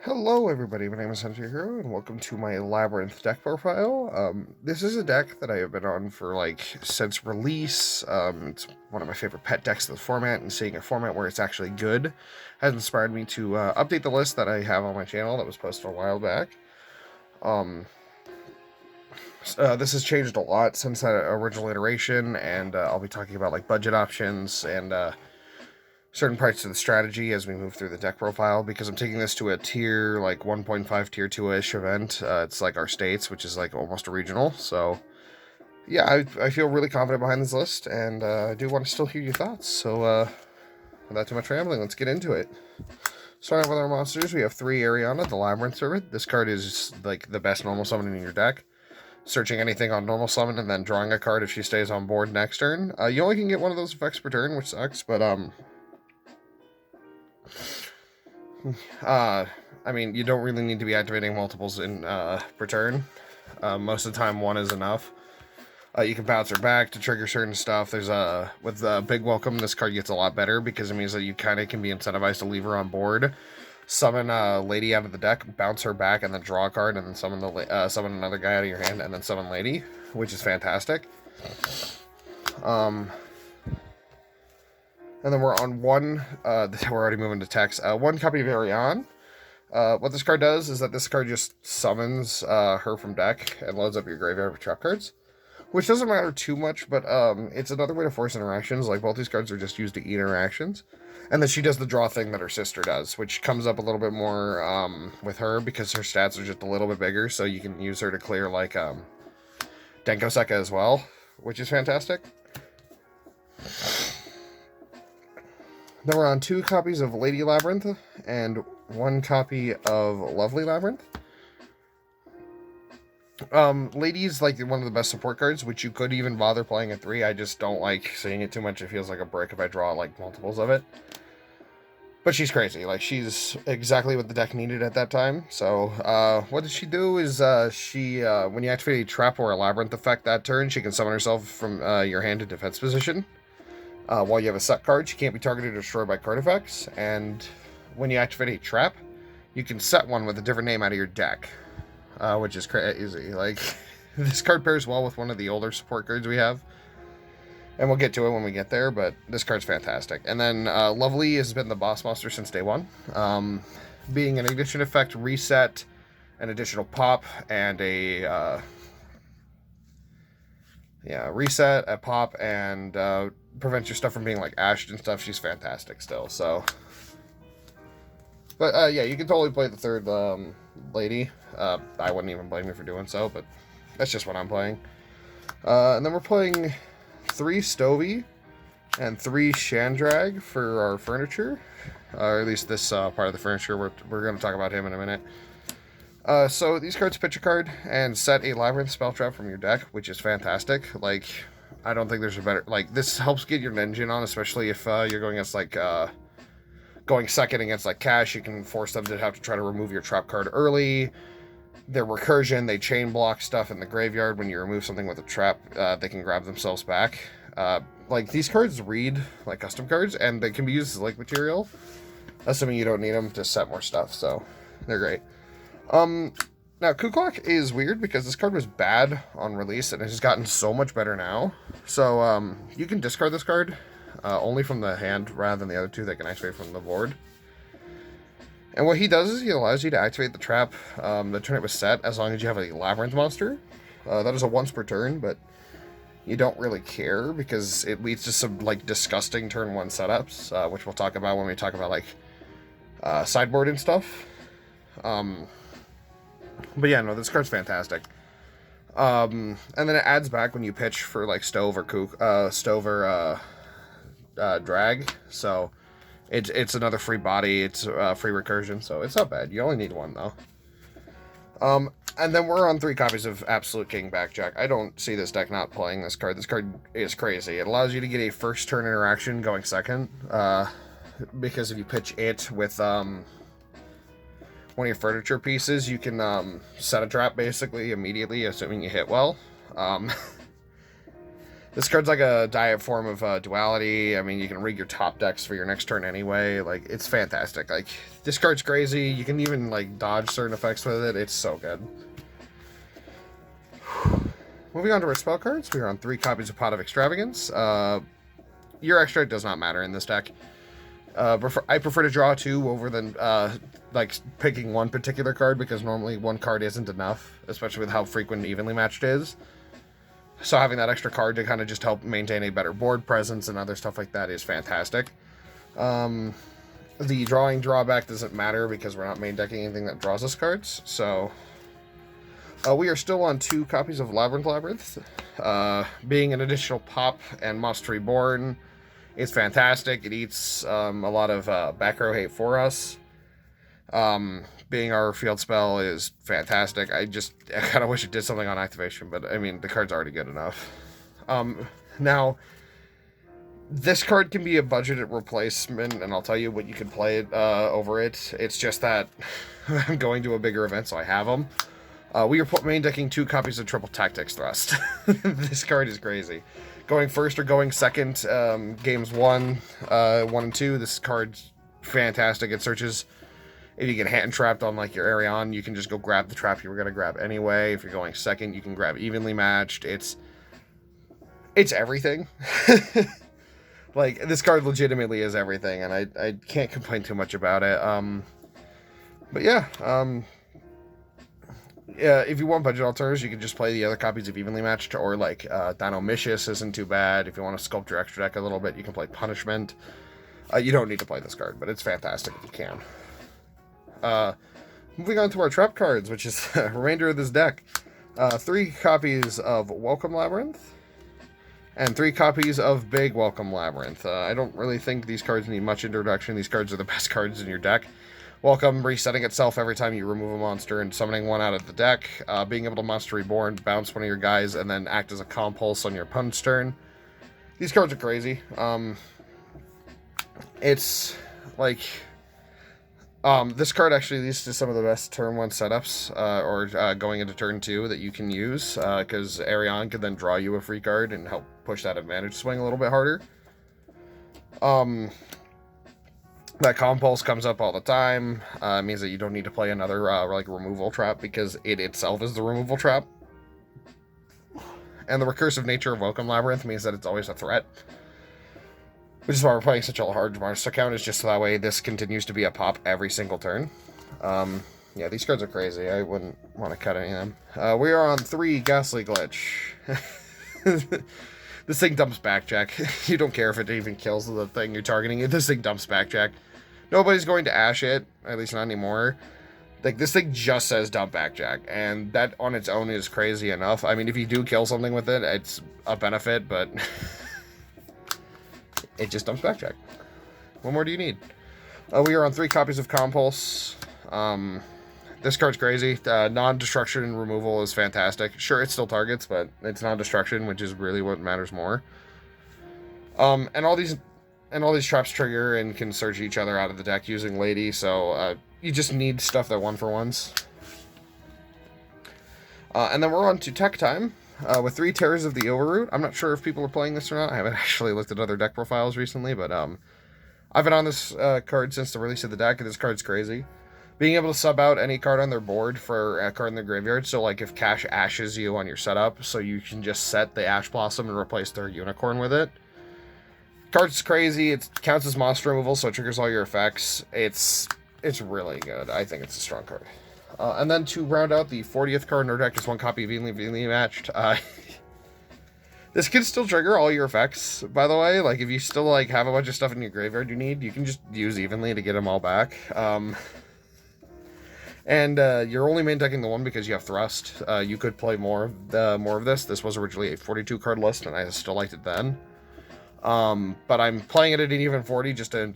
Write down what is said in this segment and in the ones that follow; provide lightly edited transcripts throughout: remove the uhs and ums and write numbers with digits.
Hello everybody, my name is Hunter Hero, and welcome to my Labrynth deck profile. This is a deck that I have been on for, since release. It's one of my favorite pet decks of the format, and seeing a format where it's actually good has inspired me to update the list that I have on my channel that was posted a while back. This has changed a lot since that original iteration, and I'll be talking about, budget options and, certain parts of the strategy as we move through the deck profile, because I'm taking this to a tier 1.5 tier 2-ish event. It's like our states, which is like almost a regional. So yeah, I feel really confident behind this list, and I do want to still hear your thoughts. So without too much rambling, let's get into it. Starting with our monsters, we have 3 Ariana, the Labrynth Servant. This card is like the best normal summon in your deck. Searching anything on normal summon and then drawing a card if she stays on board next turn. You only can get one of those effects per turn, which sucks, but I mean, you don't really need to be activating multiples in per turn. Most of the time, one is enough. You can bounce her back to trigger certain stuff. There's with Big Welcome, this card gets a lot better because it means that you kind of can be incentivized to leave her on board. Summon a lady out of the deck, bounce her back, and then draw a card, and then summon another guy out of your hand, and then summon lady, which is fantastic. And then we're on one, we're already moving to text, one copy of Ariane. What this card does is that this card just summons her from deck and loads up your graveyard with trap cards. Which doesn't matter too much, but it's another way to force interactions. Like, both these cards are just used to eat interactions. And then she does the draw thing that her sister does, which comes up a little bit more with her because her stats are just a little bit bigger, so you can use her to clear, Denko Sekka as well, which is fantastic. Then we're on 2 copies of Lady Labrynth and 1 copy of Lovely Labrynth. Lady is like one of the best support cards, which you could even bother playing at 3. I just don't like seeing it too much. It feels like a brick if I draw multiples of it. But she's crazy. She's exactly what the deck needed at that time. So, what did she do is, when you activate a trap or a Labrynth effect that turn, she can summon herself from your hand to defense position. While you have a set card, she can't be targeted or destroyed by card effects. And when you activate a trap, you can set one with a different name out of your deck, which is crazy. This card pairs well with one of the older support cards we have. And we'll get to it when we get there, but this card's fantastic. And then Lovely has been the boss monster since day one. Being an ignition effect, reset, an additional pop, and a... reset, a pop, and prevent your stuff from being ashed and stuff. She's fantastic still, so. But yeah, you can totally play the third lady. I wouldn't even blame you for doing so, but that's just what I'm playing. And then we're playing 3 Stovey and 3 Shandrag for our furniture. Or at least this part of the furniture. We're going to talk about him in a minute. So these cards pitch a card and set a Labrynth spell trap from your deck, which is fantastic. I don't think there's a better... this helps get your engine on, especially if you're going against, going second against, Cash. You can force them to have to try to remove your trap card early. Their recursion, they chain block stuff in the graveyard. When you remove something with a trap, they can grab themselves back. These cards read like custom cards, and they can be used as link material, assuming you don't need them to set more stuff, so they're great. Now, Kuklok is weird because this card was bad on release, and it has gotten so much better now. So, you can discard this card, only from the hand, rather than the other 2 that can activate from the board. And what he does is he allows you to activate the trap the turn it was set, as long as you have a Labrynth monster. That is a once per turn, but you don't really care, because it leads to some, disgusting turn 1 setups, which we'll talk about when we talk about, sideboard and stuff. But yeah, no, this card's fantastic. And then it adds back when you pitch for Stove or Drag. So it's another free body. It's free recursion. So it's not bad. You only need 1 though. And then we're on 3 copies of Absolute King Backjack. I don't see this deck not playing this card. This card is crazy. It allows you to get a first turn interaction going second. Because if you pitch it with one of your furniture pieces, you can set a trap basically immediately, assuming you hit well. This card's like a diet form of duality. I mean, you can rig your top decks for your next turn anyway. Like, it's fantastic. Like, this card's crazy. You can even, like, dodge certain effects with it. It's so good. Moving on to our spell cards, we are on 3 copies of Pot of Extravagance. Your extract does not matter in this deck. I prefer to draw 2 over than, like, picking one particular card, because normally one card isn't enough, especially with how frequent evenly matched is. So having that extra card to kind of just help maintain a better board presence and other stuff like that is fantastic. The drawing drawback doesn't matter because we're not main decking anything that draws us cards. So we are still on 2 copies of Labrynth. Being an additional pop and Monster Reborn, it's fantastic. It eats a lot of back row hate for us. Being our field spell is fantastic. I kind of wish it did something on activation, but I mean, the card's already good enough. Now, this card can be a budgeted replacement, and I'll tell you what you can play it over it. It's just that I'm going to a bigger event, so I have them. We are main decking 2 copies of Triple Tactics Thrust. This card is crazy. Going first or going second, games 1 and 2, this card's fantastic. It searches. If you get hand trapped on, like, your Arion, you can just go grab the trap you were going to grab anyway. If you're going second, you can grab evenly matched. It's everything. Like, this card legitimately is everything, and I can't complain too much about it. But yeah, if you want budget alternatives, you can just play the other copies of evenly matched, or, like, Dinomicious isn't too bad. If you want to sculpt your extra deck a little bit, you can play Punishment. You don't need to play this card, but it's fantastic if you can. Moving on to our trap cards, which is the remainder of this deck. 3 copies of Welcome Labrynth, and 3 copies of Big Welcome Labrynth. I don't really think these cards need much introduction. These cards are the best cards in your deck. Welcome, resetting itself every time you remove a monster and summoning one out of the deck. Being able to Monster Reborn, bounce one of your guys, and then act as a compulse on your opponent's turn. These cards are crazy. It's like... this card actually leads to some of the best turn 1 setups, or going into turn 2 that you can use, because Arion can then draw you a free card and help push that advantage swing a little bit harder. That Compulse comes up all the time. It means that you don't need to play another, like, removal trap, because it itself is the removal trap. And the recursive nature of Welcome Labrynth means that it's always a threat. Which is why we're playing such a large monster count, is just so that way this continues to be a pop every single turn. Yeah, these cards are crazy. I wouldn't want to cut any of them. We are on 3 Ghastly Glitch. This thing dumps Backjack. You don't care if it even kills the thing you're targeting. This thing dumps Backjack. Nobody's going to Ash it, at least not anymore. Like, this thing just says dump Backjack, and that on its own is crazy enough. I mean, if you do kill something with it, it's a benefit, but... it just dumps Backjack. What more do you need? We are on 3 copies of Compulse. This card's crazy. Non-destruction removal is fantastic. Sure, it still targets, but it's non-destruction, which is really what matters more. And all these traps trigger and can search each other out of the deck using Lady, so you just need stuff that 1-for-1s. And then we're on to Tech Time. With 3 Terrors of the Overroot. I'm not sure if people are playing this or not. I haven't actually looked at other deck profiles recently, but I've been on this card since the release of the deck, and this card's crazy. Being able to sub out any card on their board for a card in their graveyard, so like if Cash ashes you on your setup, so you can just set the Ash Blossom and replace their Unicorn with it. Card's crazy. It counts as monster removal, so it triggers all your effects. It's really good. I think it's a strong card. And then to round out the 40th card in our deck is 1 copy of evenly matched. This can still trigger all your effects, by the way. Like, if you still, like, have a bunch of stuff in your graveyard you can just use evenly to get them all back. And you're only main decking the 1 because you have Thrust. You could play more of this. This was originally a 42 card list, and I still liked it then. But I'm playing it at an even 40 just to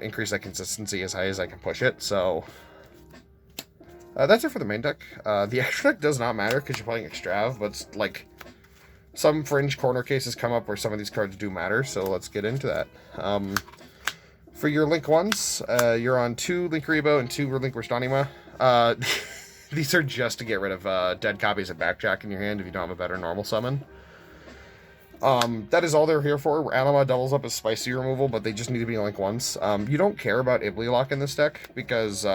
increase that consistency as high as I can push it, so... that's it for the main deck. The extra deck does not matter because you're playing Extrav, but like some fringe corner cases come up where some of these cards do matter, so let's get into that. For your Link 1s, you're on 2 Link Rebo and 2 Relinquished Anima. These are just to get rid of dead copies of Backjack in your hand if you don't have a better normal summon. That is all they're here for. Anima doubles up as spicy removal, but they just need to be linked once. You don't care about Ibly Lock in this deck, because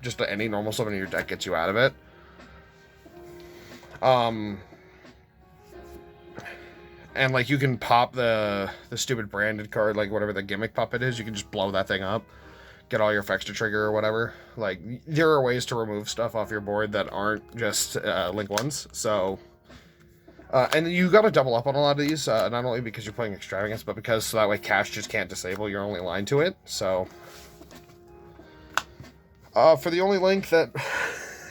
just any normal summon in your deck gets you out of it. And, like, you can pop the stupid branded card, like, whatever the gimmick puppet is, you can just blow that thing up, get all your effects to trigger or whatever. Like, there are ways to remove stuff off your board that aren't just link ones, so... and you gotta double up on a lot of these, not only because you're playing Extravagance, but because so that way Cash just can't disable your only line to it, so... for the only link that,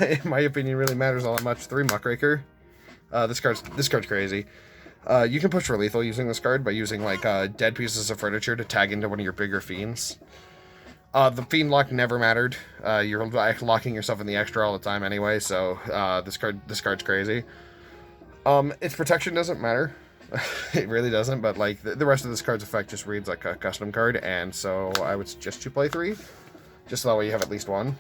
in my opinion, really matters all that much, 3 Muckraker. This card's crazy. You can push for lethal using this card by using, like, dead pieces of furniture to tag into one of your bigger fiends. The fiend lock never mattered. You're locking yourself in the extra all the time anyway, so this card's crazy. Its protection doesn't matter. It really doesn't, but, like, the rest of this card's effect just reads like a custom card, and so I would suggest you play 3, just so that way you have at least 1.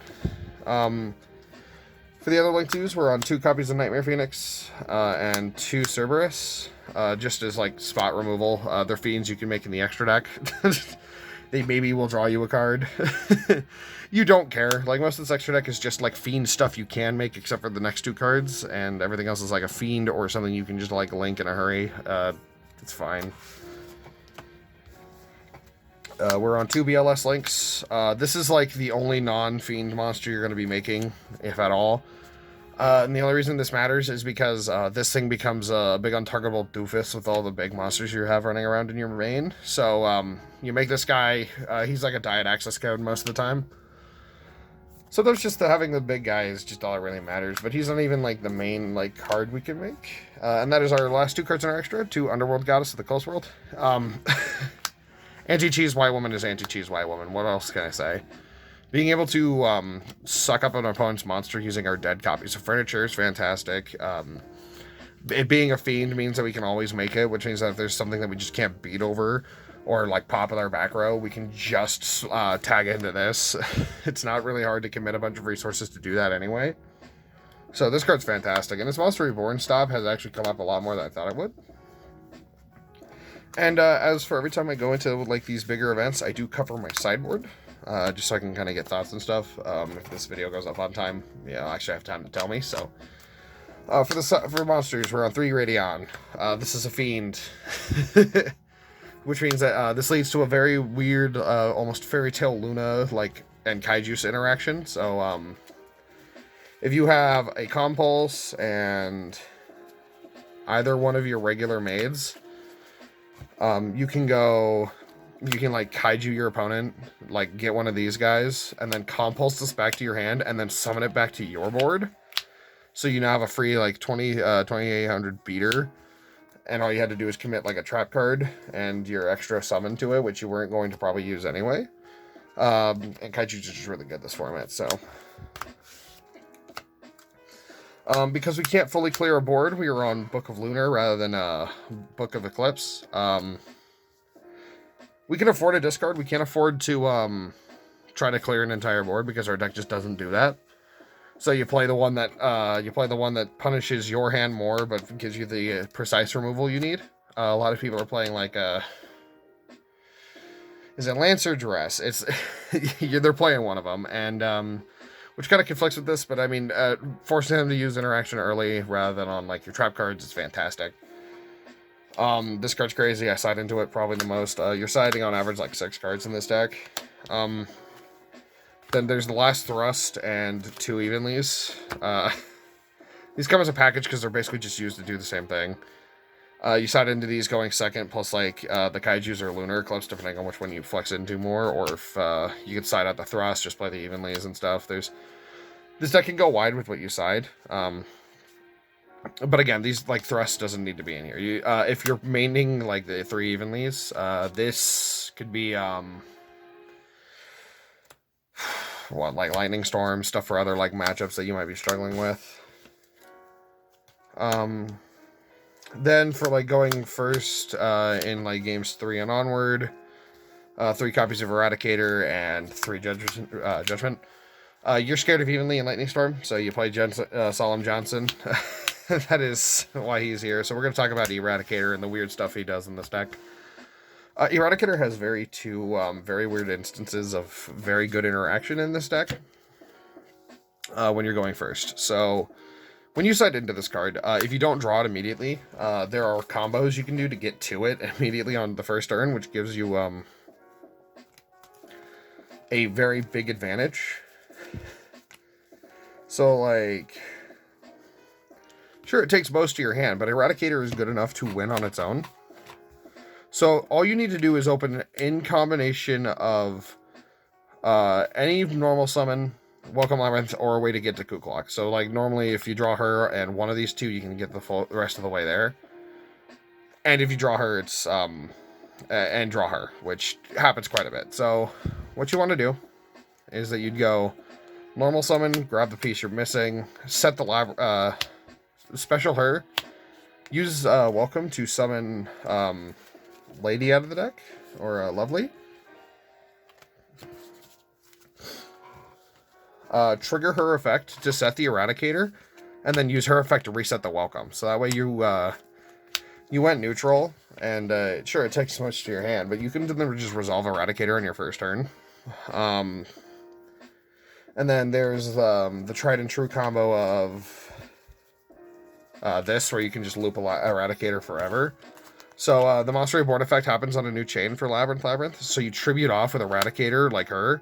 For the other link 2s, we're on 2 copies of Nightmare Phoenix, and 2 Cerberus, just as, like, spot removal. They're fiends you can make in the extra deck. They maybe will draw you a card. You don't care. Like, most of this extra deck is just, like, fiend stuff you can make, except for the next 2 cards, and everything else is, like, a fiend or something you can just, like, link in a hurry. It's fine. We're on 2 BLS links. This is, like, the only non-fiend monster you're going to be making, if at all. And the only reason this matters is because this thing becomes a big untargetable doofus with all the big monsters you have running around in your main. So, you make this guy, he's like a diet access code most of the time. So there's just having the big guy is just all that really matters. But he's not even, like, the main, like, card we can make. And that is our last 2 cards in our extra. 2 Underworld Goddess of the Close World. Anti-cheese white woman is anti-cheese white woman. What else can I say? Being able to suck up an opponent's monster using our dead copies of furniture is fantastic. It being a fiend means that we can always make it, which means that if there's something that we just can't beat over or, like, pop with our back row, we can just tag into this. It's not really hard to commit a bunch of resources to do that anyway. So this card's fantastic. And this Monster Reborn stop has actually come up a lot more than I thought it would. And as for every time I go into, like, these bigger events, I do cover my sideboard, just so I can kind of get thoughts and stuff. If this video goes up on time, yeah, I'll actually have time to tell me. So, for monsters, we're on 3 Radion. This is a fiend, which means that this leads to a very weird, almost fairy tale Luna like and Kaiju's interaction. So, if you have a Compulse and either one of your regular maids, you can like Kaiju your opponent, like get one of these guys, and then Compulse this back to your hand, and then summon it back to your board. So you now have a free, like, 2800 beater, and all you had to do is commit, like, a trap card, and your extra summon to it, which you weren't going to probably use anyway. And Kaiju's just really good this format, so... because we can't fully clear a board, we are on Book of Lunar rather than Book of Eclipse. We can afford a discard. We can't afford to try to clear an entire board because our deck just doesn't do that. So you play the one that punishes your hand more, but gives you the precise removal you need. A lot of people are playing like is it Lance or Duress? It's they're playing one of them, and which kind of conflicts with this, but I mean, forcing them to use interaction early rather than on, like, your trap cards is fantastic. This card's crazy. I side into it probably the most. You're siding on average, like, 6 cards in this deck. Then there's the Last Thrust and 2 Evenlies. These come as a package because they're basically just used to do the same thing. You side into these going second, plus, like, the Kaiju's or Lunar Eclipse, depending on which one you flex into more, or if you can side out the Thrust, just play the Evenlies and stuff. This deck can go wide with what you side. But again, these, like, Thrust doesn't need to be in here. If you're maining, like, the 3 Evenlies, this could be, like, Lightning Storm, stuff for other, like, matchups that you might be struggling with. Then for, like, going first in, like, games 3 and onward, 3 copies of Eradicator and 3 Judgment. You're scared of Evenly and Lightning Storm, so you play Solemn Johnson. that is why he's here. So we're going to talk about Eradicator and the weird stuff he does in this deck. Eradicator has two very weird instances of very good interaction in this deck when you're going first. So when you side into this card, if you don't draw it immediately, there are combos you can do to get to it immediately on the first turn, which gives you a very big advantage. So, like, sure, it takes most of your hand, but Eradicator is good enough to win on its own. So all you need to do is open in combination of any normal summon, Welcome Labrynth, or a way to get to Kuklok. So, like, normally if you draw her and one of these two, you can get the rest of the way there. And if you draw her, it's and draw her, which happens quite a bit. So what you want to do is that you'd go normal summon, grab the piece you're missing, set the special her, use Welcome to summon Lady out of the deck, or Lovely. Trigger her effect to set the Eradicator, and then use her effect to reset the Welcome. So that way you went neutral, and sure, it takes much to your hand, but you can then just resolve Eradicator on your first turn. And then there's the tried and true combo of this, where you can just loop Eradicator forever. So the Monster Reborn effect happens on a new chain for Labrynth. So you tribute off with Eradicator, like her.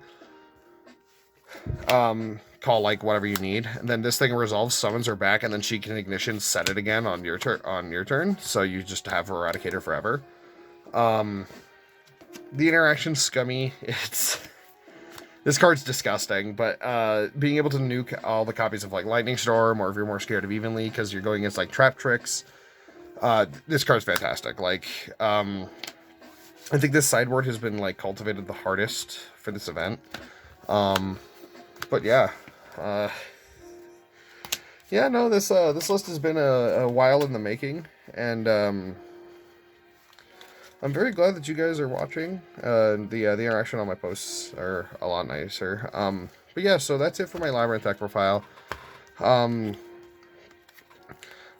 Call like whatever you need, and then this thing resolves, summons her back, and then she can ignition set it again on your turn. So you just have Eradicator forever. The interaction's scummy. This card's disgusting, but being able to nuke all the copies of like Lightning Storm, or if you're more scared of Evenly because you're going against like Trap Tricks, this card's fantastic. Like, I think this sideboard has been like cultivated the hardest for this event. But yeah, no, this list has been a while in the making, and I'm very glad that you guys are watching. The interaction on my posts are a lot nicer. But yeah, so that's it for my Labrynth deck profile. I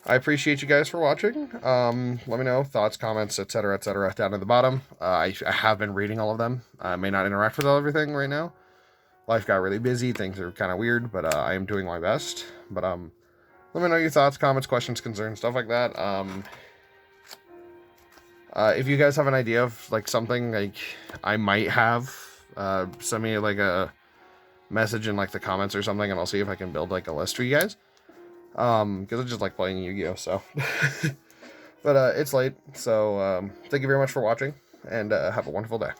appreciate you guys for watching. Let me know thoughts, comments, etc., down at the bottom. I have been reading all of them. I may not interact with everything right now. Life got really busy. Things are kind of weird, but I am doing my best. But let me know your thoughts, comments, questions, concerns, stuff like that. If you guys have an idea of like something like I might have, send me like a message in like the comments or something, and I'll see if I can build like a list for you guys. Because I just like playing Yu-Gi-Oh! So, but it's late. So thank you very much for watching, and have a wonderful day.